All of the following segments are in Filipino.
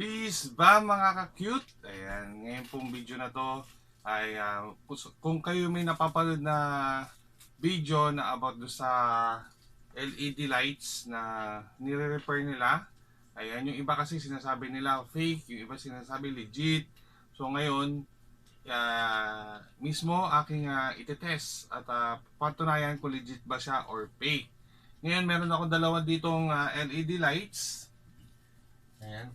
Peace ba mga ka-cute? Ayan, ngayon pong video na to ay kung kayo may napapanood na video na about do sa LED lights na nire-repair nila. Ayan, yung iba kasi sinasabi nila fake, yung iba sinasabi legit. So ngayon, mismo aking itetest at patunayan kung legit ba siya or fake. Ngayon meron ako dalawa ditong LED lights. Ayan.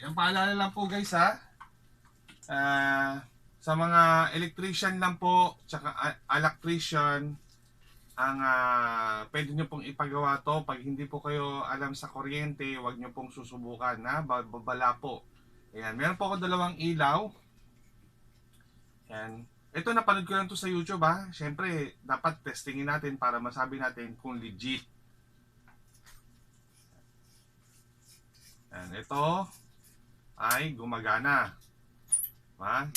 Yung paalala lang po guys sa mga electrician lang po, tsaka electrician, ang pwede nyo pong ipagawa to. Pag hindi po kayo alam sa kuryente, huwag nyo pong susubukan na babala po. Ayan, meron po ako dalawang ilaw. Ayan. Ito napanood ko lang to sa YouTube Siyempre, dapat testingin natin para masabi natin kung legit. Ayan, ito ay gumagana.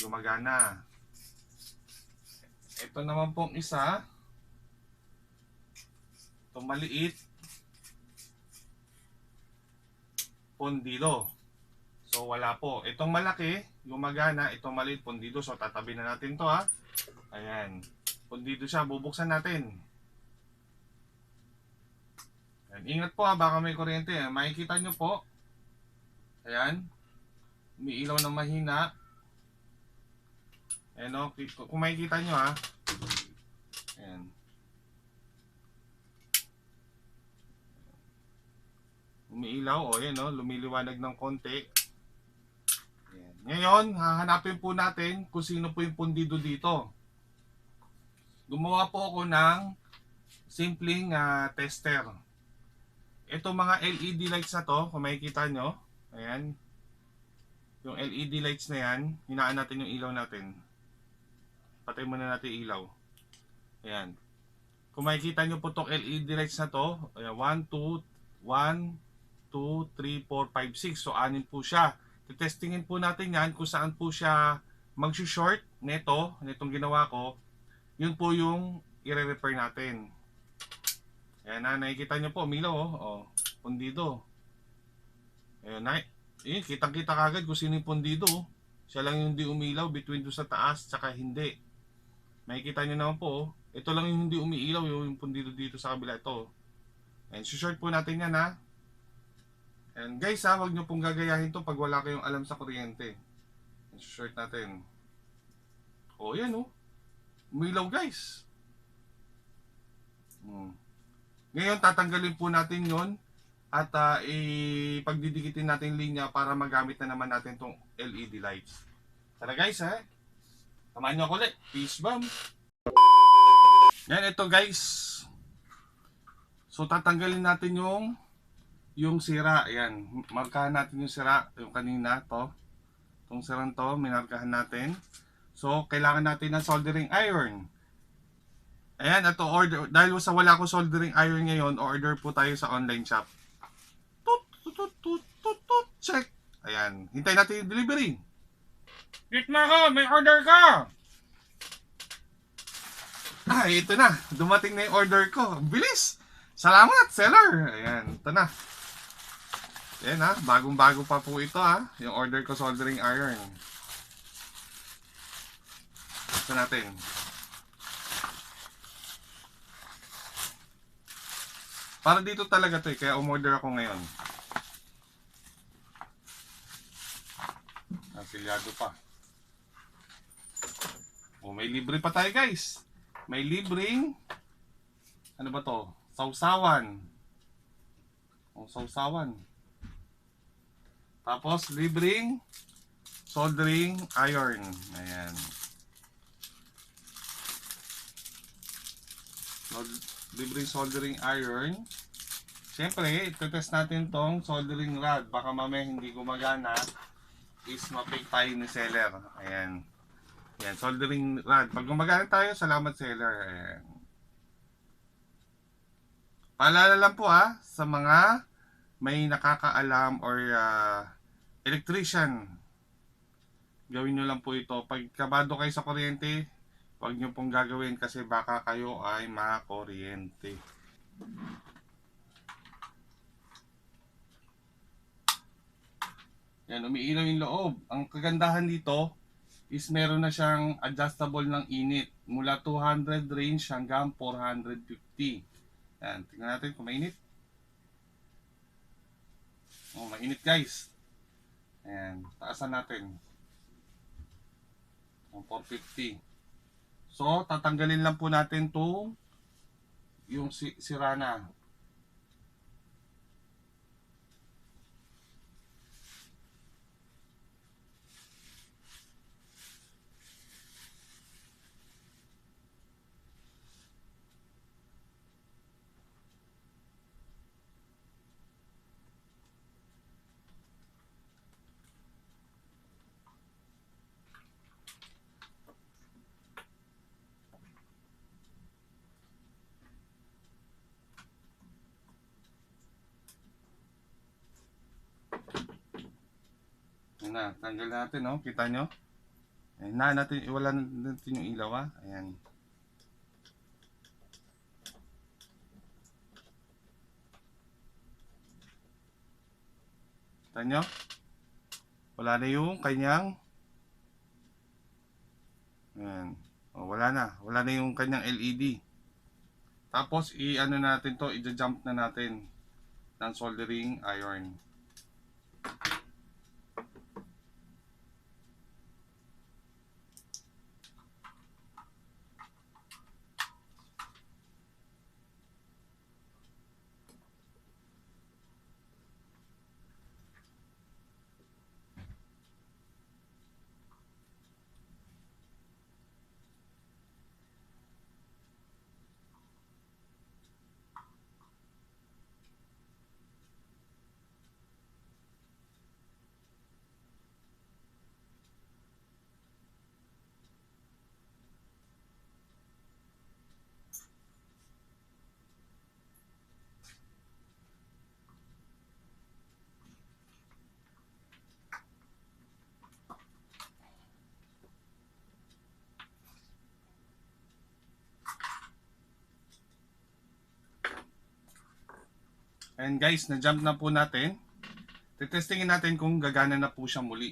Gumagana. Ito naman pong isa, itong maliit, pondido. So wala po. Itong malaki, gumagana. Itong maliit, pondido. So tatabi na natin to Ayan. Pondido siya. Bubuksan natin. Ayan. Ingat po baka may kuryente. Makikita nyo po. Ayan. Umiilaw ng mahina. Ayan kung makikita nyo Ayan. Umiilaw ayan lumiliwanag ng konti. Ayan. Ngayon, hahanapin po natin kung sino po yung pundido dito. Gumawa po ako ng simpleng tester. Ito mga LED lights na to, kung makikita nyo, ayan. Yung LED lights na yan, hinaan natin yung ilaw natin. Patay muna natin ilaw. Ayan. Kung makikita nyo po itong LED lights na to, 1, 2, 3, 4, 5, 6. So, 6 po siya. Titestingin po natin yan kung saan po siya mag-short nitong ginawa ko. Yun po yung i-repair natin. Ayan nakikita nyo po, umilaw pundido. Ayan kitang-kita kagad kung sino yung pundido. Siya lang yung hindi umilaw between doon sa taas tsaka hindi. Makikita nyo naman po, ito lang yung hindi umiilaw, yung pundido dito sa kabila ito. And short po natin yan And guys wag nyo pong gagayahin to pag wala kayong alam sa kuryente. And short natin. Yan umilaw guys. Ngayon tatanggalin po natin yon at ipagdidikitin natin linya para magamit na naman natin tong LED lights. Tara guys samahan nyo ako ulit. Peace bomb. Yan ito guys. So tatanggalin natin yung sira. Ayan. Markahan natin yung sira. Yung kanina itong sirang to minarkahan natin. So kailangan natin ng soldering iron. Ayan ito order. Dahil sa wala ko soldering iron ngayon, order po tayo sa online shop. Check. Ayan. Hintay natin yung delivery. Gitna ka, may order ka. Ito na. Dumating na yung order ko. Bilis. Salamat, seller. Ayan, ito na. Ayan bagong-bago pa po ito yung order ko soldering iron. Ito natin. Para dito talaga to kaya umorder ako ngayon. Silyado pa. May libre pa tayo guys. May libreng ano ba to? Sausawan. Sausawan. Tapos libreng soldering iron. Ayan. Libreng soldering iron. Siyempre, itetest natin tong soldering rod. Baka mamaya hindi gumagana. Is ma-fake tayo ni seller. Ayan. Ayan, soldering rod. Pag gumagana tayo, salamat seller. Ayan. Paalala lang po sa mga may nakakaalam or electrician. Gawin nyo lang po ito. Pag kabado kayo sa kuryente, huwag nyo pong gagawin kasi baka kayo ay makuryente. Yan, umiilaw yung loob. Ang kagandahan dito is meron na siyang adjustable ng init mula 200 range hanggang 450. Yan, tingnan natin kung mainit. Oh, mainit guys. Ayan, taasan natin. 450. So, tatanggalin lang po natin yung sira na. Yan na, tanggal natin, no? Kita nyo? Ayan na natin, iwala natin yung ilaw, ha? Ayan. Kita nyo? Wala na yung kanyang ayan. O, wala na yung kanyang LED. Tapos i-ano natin to, i-jump na natin ng soldering iron. And guys, na-jump na po natin. Tetestingin natin kung gagana na po siya muli.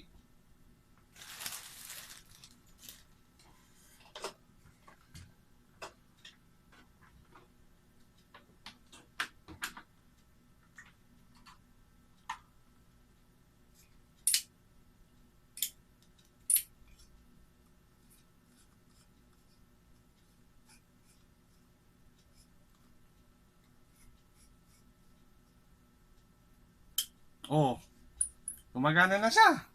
Oh, gumagana na siya.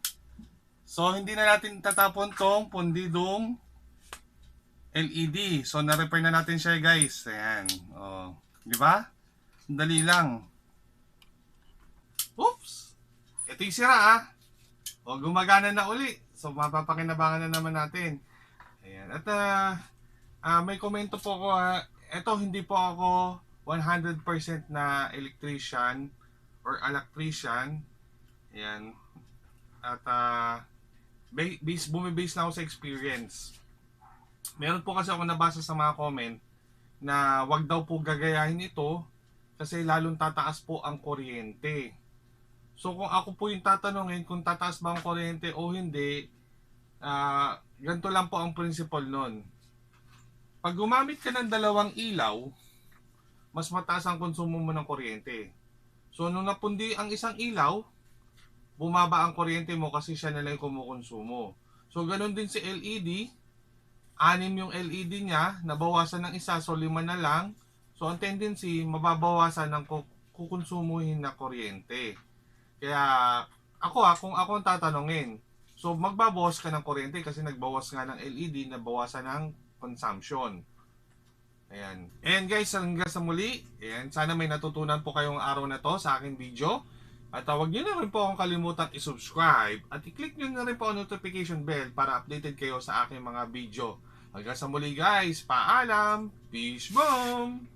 So, hindi na natin tatapon tong pundidong LED. So, na-repair na natin siya, guys. Ayan. Oh, di ba? Dali lang. Oops! Ito yung sira, ah. O, gumagana na uli. So, mapapakinabangan na naman natin. Ayan. At, may komento po ko, ito, hindi po ako 100% na electrician or electrician. Ayan. At bumibase na ako sa experience. Meron po kasi ako nabasa sa mga comment na wag daw po gagayahin ito kasi lalong tataas po ang kuryente. So kung ako po yung tatanungin kung tataas ba ang kuryente o hindi, ganito lang po ang principle nun. Pag gumamit ka ng dalawang ilaw, mas mataas ang konsumo mo ng kuryente. So nung napundi ang isang ilaw, bumaba ang kuryente mo kasi siya na lang yung kumukonsumo. So ganun din si LED, 6 yung LED niya, nabawasan ng isa, so 5 na lang. So ang tendency, mababawasan ng kukonsumuhin na kuryente. Kaya ako kung ako ang tatanungin, so magbabawas ka ng kuryente kasi nagbawas nga ng LED, nabawasan ng consumption. Ayan. And guys, hanggang sa muli, ayan, sana may natutunan po kayong araw na to sa aking video. At huwag nyo na rin po akong kalimutan i-subscribe at i-click nyo na rin po ang notification bell para updated kayo sa aking mga video. Hanggang sa muli guys, paalam, peace bomb!